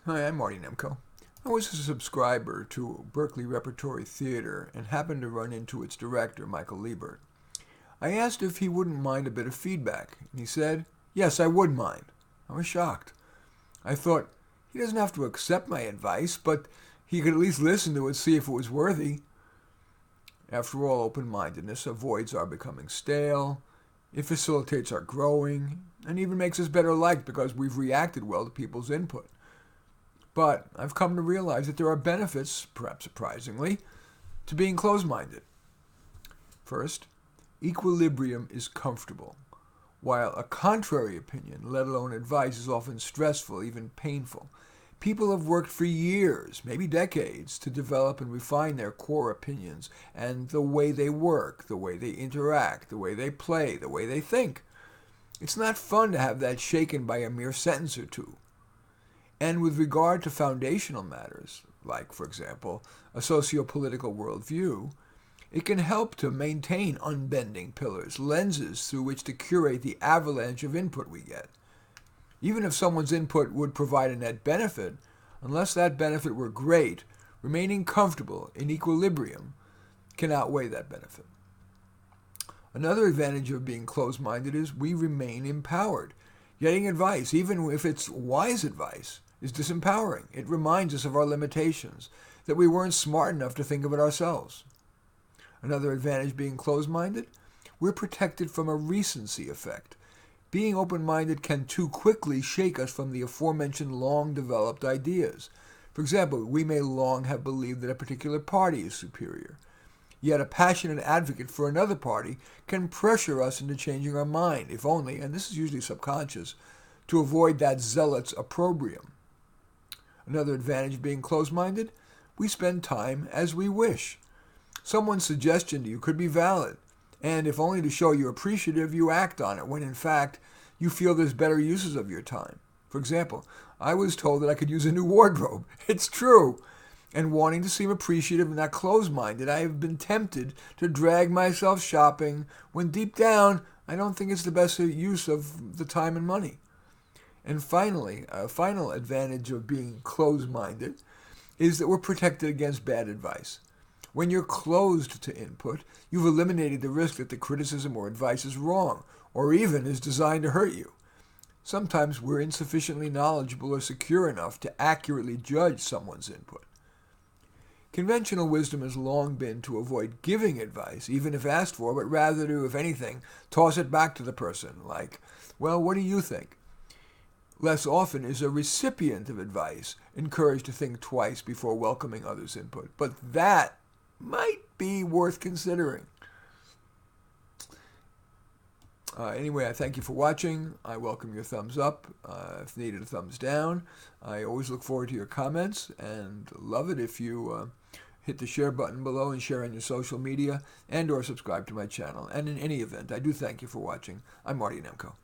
Hi, I'm Marty Nemko. I was a subscriber to Berkeley Repertory Theater and happened to run into its director, Michael Liebert. I asked if he wouldn't mind a bit of feedback, and he said, "Yes, I would mind." I was shocked. I thought, he doesn't have to accept my advice, but he could at least listen to it, see if it was worthy. After all, open-mindedness avoids our becoming stale, it facilitates our growing, and even makes us better liked because we've reacted well to people's input. But I've come to realize that there are benefits, perhaps surprisingly, to being closed-minded. First, equilibrium is comfortable, while a contrary opinion, let alone advice, is often stressful, even painful. People have worked for years, maybe decades, to develop and refine their core opinions and the way they work, the way they interact, the way they play, the way they think. It's not fun to have that shaken by a mere sentence or two. And with regard to foundational matters, like, for example, a socio-political worldview, it can help to maintain unbending pillars, lenses through which to curate the avalanche of input we get. Even if someone's input would provide a net benefit, unless that benefit were great, remaining comfortable in equilibrium can outweigh that benefit. Another advantage of being closed-minded is we remain empowered. Getting advice, even if it's wise advice, is disempowering. It reminds us of our limitations, that we weren't smart enough to think of it ourselves. Another advantage being closed-minded, we're protected from a recency effect. Being open-minded can too quickly shake us from the aforementioned long-developed ideas. For example, we may long have believed that a particular party is superior. Yet a passionate advocate for another party can pressure us into changing our mind, if only, and this is usually subconscious, to avoid that zealot's opprobrium. Another advantage of being closed-minded, we spend time as we wish. Someone's suggestion to you could be valid, and if only to show you're appreciative, you act on it, when in fact you feel there's better uses of your time. For example, I was told that I could use a new wardrobe. It's true. And wanting to seem appreciative and not closed-minded, I have been tempted to drag myself shopping when deep down I don't think it's the best use of the time and money. And finally, a final advantage of being closed-minded is that we're protected against bad advice. When you're closed to input, you've eliminated the risk that the criticism or advice is wrong, or even is designed to hurt you. Sometimes we're insufficiently knowledgeable or secure enough to accurately judge someone's input. Conventional wisdom has long been to avoid giving advice, even if asked for, but rather to, if anything, toss it back to the person, like, "Well, what do you think?" Less often is a recipient of advice encouraged to think twice before welcoming others' input, but that might be worth considering. Anyway, I thank you for watching. I welcome your thumbs up, if needed, a thumbs down. I always look forward to your comments and love it if you hit the share button below and share on your social media and or subscribe to my channel. And in any event, I do thank you for watching. I'm Marty Nemko.